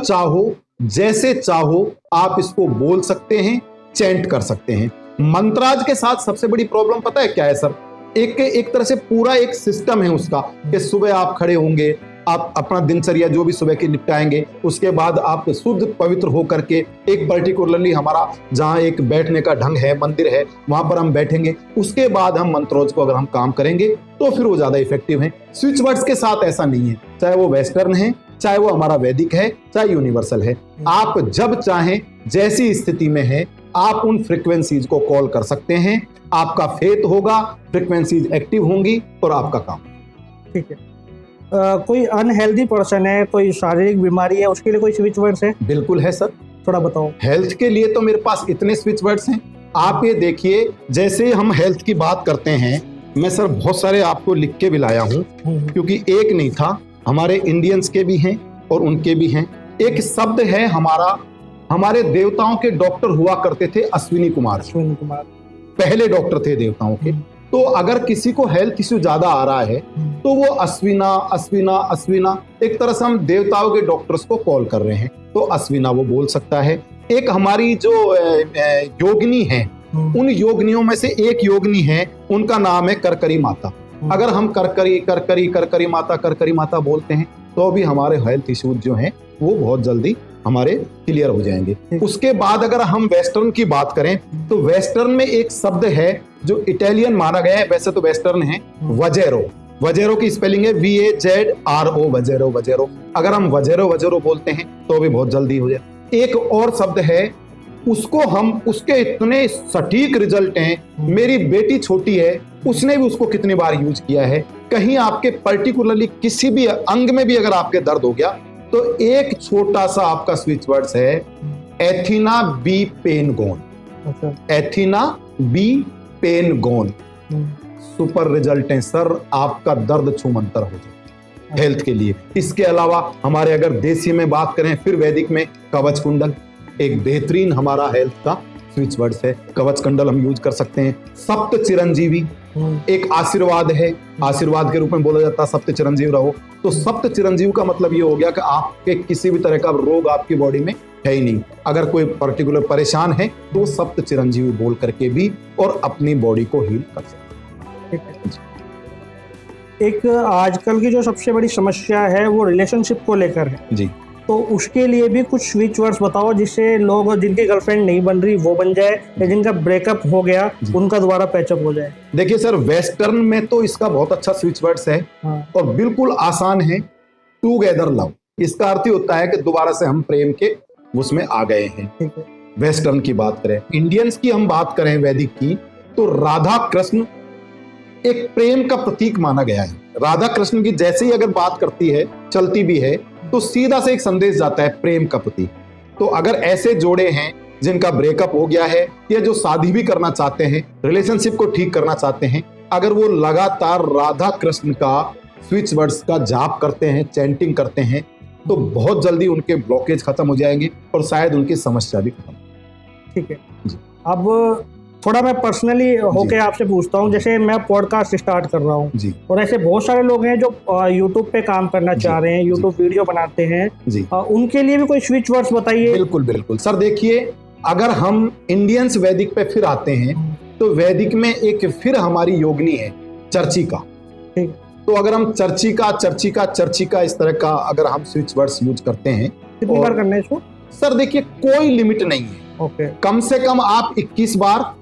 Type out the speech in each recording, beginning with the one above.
चाहो जैसे चाहो आप इसको बोल सकते हैं, चैंट कर सकते हैं। मंत्राज के साथ सबसे बड़ी प्रॉब्लम पता है क्या है सर? एक तरह से पूरा एक सिस्टम है उसका कि सुबह आप खड़े होंगे, आप अपना दिनचर्या जो भी सुबह की निपटाएंगे, उसके बाद आप शुद्ध पवित्र होकर के एक पर्टिकुलरली हमारा जहाँ एक बैठने का ढंग है, मंदिर है, वहां पर हम बैठेंगे, उसके बाद हम मंत्रोज को अगर हम काम करेंगे तो फिर वो ज्यादा इफेक्टिव है। स्विच वर्ड्स के साथ ऐसा नहीं है, चाहे वो वेस्टर्न है, चाहे वो हमारा वैदिक है, चाहे यूनिवर्सल है। आप जब चाहें जैसी स्थिति में है आप उन फ्रीक्वेंसीज को कॉल कर सकते हैं, आपका फेथ होगा, फ्रीक्वेंसीज एक्टिव होंगी और आपका काम। ठीक है। कोई अनहेल्दी पर्सन है, कोई शारीरिक बीमारी है, उसके लिए कोई स्विच वर्ड्स है? बिल्कुल है सर, थोड़ा बताओ। हेल्थ के लिए तो मेरे पास इतने स्विच वर्ड्स हैं। आप ये देखिए, जैसे हम हेल्थ की बात करते हैं, मैं सर बहुत सारे आपको लिख के भी लाया हूँ, क्योंकि एक नहीं था, हमारे इंडियंस के भी हैं और उनके भी हैं। एक शब्द है हमारे देवताओं के डॉक्टर हुआ करते थे अश्विनी कुमार, पहले डॉक्टर थे देवताओं के। तो अगर किसी को हेल्थ इश्यू ज्यादा आ रहा है तो वो अश्विना अश्विना अश्विना, एक तरह से हम देवताओं के डॉक्टर्स को कॉल कर रहे हैं, तो अश्विना वो बोल सकता है। एक हमारी जो योगिनी है, उन योगिनियों में से एक योगिनी है, उनका नाम है करकरी माता। अगर हम करकरी करकरी करकरी माता बोलते हैं तो भी हमारे हेल्थ इश्यूज जो हैं वो बहुत जल्दी हमारे क्लियर हो जाएंगे। उसके बाद अगर हम वेस्टर्न की बात करें तो वेस्टर्न में एक शब्द है जो इटालियन माना गया है, वैसे तो वेस्टर्न है, वजेरो। वजेरो की स्पेलिंग है VAZRO, वजेरो वजेरो। अगर हम वजेरो वजेरो बोलते हैं तो भी बहुत जल्दी हो जाए। एक और शब्द है, उसके इतने सटीक रिजल्ट हैं। मेरी बेटी छोटी है, उसने भी उसको कितनी बार यूज किया है। कहीं आपके पर्टिकुलरली किसी भी अंग में भी अगर आपके दर्द हो गया तो एक छोटा सा आपका स्विच वर्ड्स है एथिना बी पेन गोन। एथिना बी पेन गोन, सुपर रिजल्ट है सर, आपका दर्द छूमंतर हो जाए हेल्थ के लिए। इसके अलावा हमारे अगर देसी में बात करें, फिर वैदिक में कवच कुंडल एक बेहतरीन हमारा हेल्थ का स्विच वर्ड्स है। कवच कुंडल हम यूज कर सकते हैं। सप्त चिरंजीवी एक आशीर्वाद है, आशीर्वाद के रूप में बोला जाता है सप्त चिरंजीव रहो। तो सप्त चिरंजीव का मतलब ये हो गया कि आपके किसी भी तरह का रोग आपकी बॉडी में है ही नहीं। अगर कोई पर्टिकुलर परेशान है तो सप्त चिरंजीवी बोल करके भी और अपनी बॉडी को हील कर सकते हैं। एक आजकल की जो सबसे बड़ी समस्या है वो रिलेशनशिप को लेकर है जी, तो उसके लिए भी कुछ स्विच वर्ड्स बताओ जिससे लोग जिनकी गर्लफ्रेंड नहीं बन रही वो बन जाए, या जिनका ब्रेकअप हो गया उनका दोबारा पैचअप हो जाए। देखिए सर, वेस्टर्न में तो इसका बहुत अच्छा स्विच वर्ड्स है और बिल्कुल आसान है, टूगेदर लव। इसका अर्थ ही होता है कि दोबारा से हम प्रेम के उसमें आ गए हैं। वेस्टर्न की बात करें, इंडियंस की हम बात करें वैदिक की, तो राधा कृष्ण एक प्रेम का प्रतीक माना गया है। राधा कृष्ण की जैसे ही अगर बात करती है, चलती भी है, तो सीधा से एक संदेश जाता है प्रेम का प्रतीक। तो अगर ऐसे जोड़े हैं जिनका ब्रेकअप हो गया है या जो शादी भी करना चाहते हैं, रिलेशनशिप को ठीक करना चाहते हैं, अगर वो लगातार राधा कृष्ण का स्विच वर्ड्स का जाप करते हैं, चैंटिंग करते हैं, तो बहुत जल्दी उनके ब्लॉकेज खत्म हो जाएंगे और शायद उनकी समस्या भी खत्म। ठीक है जी। अब थोड़ा मैं पर्सनली होके आपसे पूछता हूँ, जैसे मैं पॉडकास्ट स्टार्ट कर रहा हूँ और ऐसे बहुत सारे लोग हैं जो यूट्यूब पे काम करना चाह रहे हैं, यूट्यूब वीडियो बनाते हैं जी, उनके लिए भी कोई स्विच वर्ड्स बताइए। बिल्कुल बिल्कुल सर, देखिए अगर हम इंडियंस वैदिक पे फिर आते हैं तो वैदिक में एक फिर हमारी योगिनी है चर्चिका। तो अगर हम चर्चिका इस तरह का अगर हम स्विच वर्ड्स यूज करते हैं, कितनी बार करना है इसको? सर देखिए कोई लिमिट नहीं है, कम से कम आप 21 बार,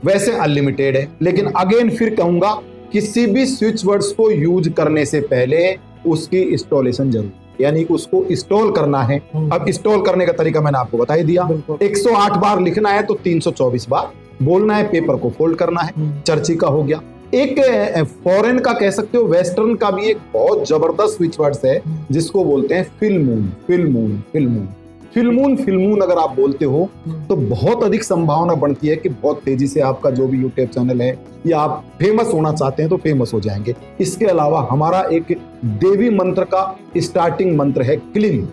वैसे अनलिमिटेड है। लेकिन अगेन फिर कहूंगा, किसी भी स्विच वर्ड्स को यूज करने से पहले उसकी इंस्टॉलेशन जरूर, यानी उसको इंस्टॉल करना है। अब इंस्टॉल करने का तरीका मैंने आपको बता ही दिया। 108 बार लिखना है तो 324 बार बोलना है, पेपर को फोल्ड करना है। चर्चिका हो गया। एक फॉरेन का कह सकते हो, वेस्टर्न का भी एक बहुत जबरदस्त स्विच वर्ड्स है जिसको बोलते हैं फिल्मून। फिल्मून फिल्मून फिल्मून फिल्मून अगर आप बोलते हो तो बहुत अधिक संभावना बनती है कि बहुत तेजी से आपका जो भी यूट्यूब चैनल है या आप फेमस होना चाहते हैं तो फेमस हो जाएंगे। इसके अलावा हमारा एक देवी मंत्र का स्टार्टिंग मंत्र है क्लीम।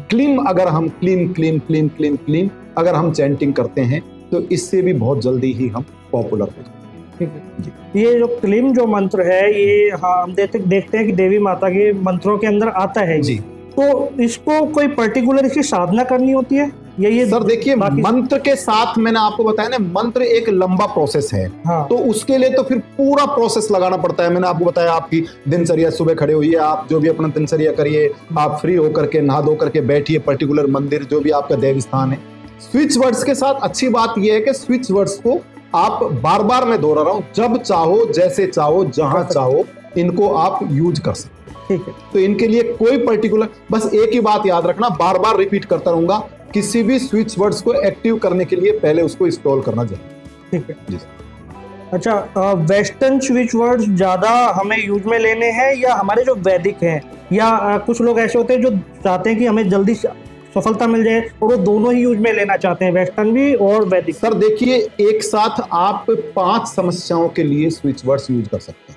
क्लीम अगर हम क्लीम क्लीम क्लीम क्लीम क्लीम अगर हम चैंटिंग करते हैं तो इससे भी बहुत जल्दी ही हम पॉपुलर हो जाएंगे। ये जो क्लीम जो मंत्र है, ये हम देखते हैं कि देवी माता के मंत्रों के अंदर आता है जी। तो इसको कोई पर्टिकुलर इसकी साधना करनी होती है ये सर देखिए, बाकी- मंत्र के साथ मैंने आपको बताया ना, मंत्र एक लंबा प्रोसेस है। हाँ। तो उसके लिए तो फिर पूरा प्रोसेस लगाना पड़ता है। मैंने आपको बताया, आपकी दिनचर्या, सुबह खड़े होइए, आप जो भी अपना दिनचर्या करिए, आप फ्री होकर के नहा धो करके बैठिए, पर्टिकुलर मंदिर जो भी आपका देव स्थान है। स्विच वर्ड्स के साथ अच्छी बात यह है कि स्विच वर्ड्स को आप बार बार, मैं दोहरा रहा हूं, जब चाहो, जैसे चाहो, जहां चाहो, इनको आप यूज कर सकते हैं। ठीक है। तो इनके लिए कोई पर्टिकुलर, बस एक ही बात याद रखना, बार बार रिपीट करता रहूंगा, किसी भी स्विच वर्ड्स को एक्टिव करने के लिए पहले उसको इंस्टॉल करना जरूरी। ठीक है जी। अच्छा, वेस्टर्न स्विच वर्ड्स ज्यादा हमें यूज में लेने हैं या हमारे जो वैदिक हैं, या कुछ लोग ऐसे होते हैं जो चाहते हैं कि हमें जल्दी सफलता मिल जाए और वो दोनों ही यूज में लेना चाहते हैं, वेस्टर्न भी और वैदिक? सर देखिए, एक साथ आप 5 समस्याओं के लिए स्विच वर्ड्स यूज कर सकते हैं।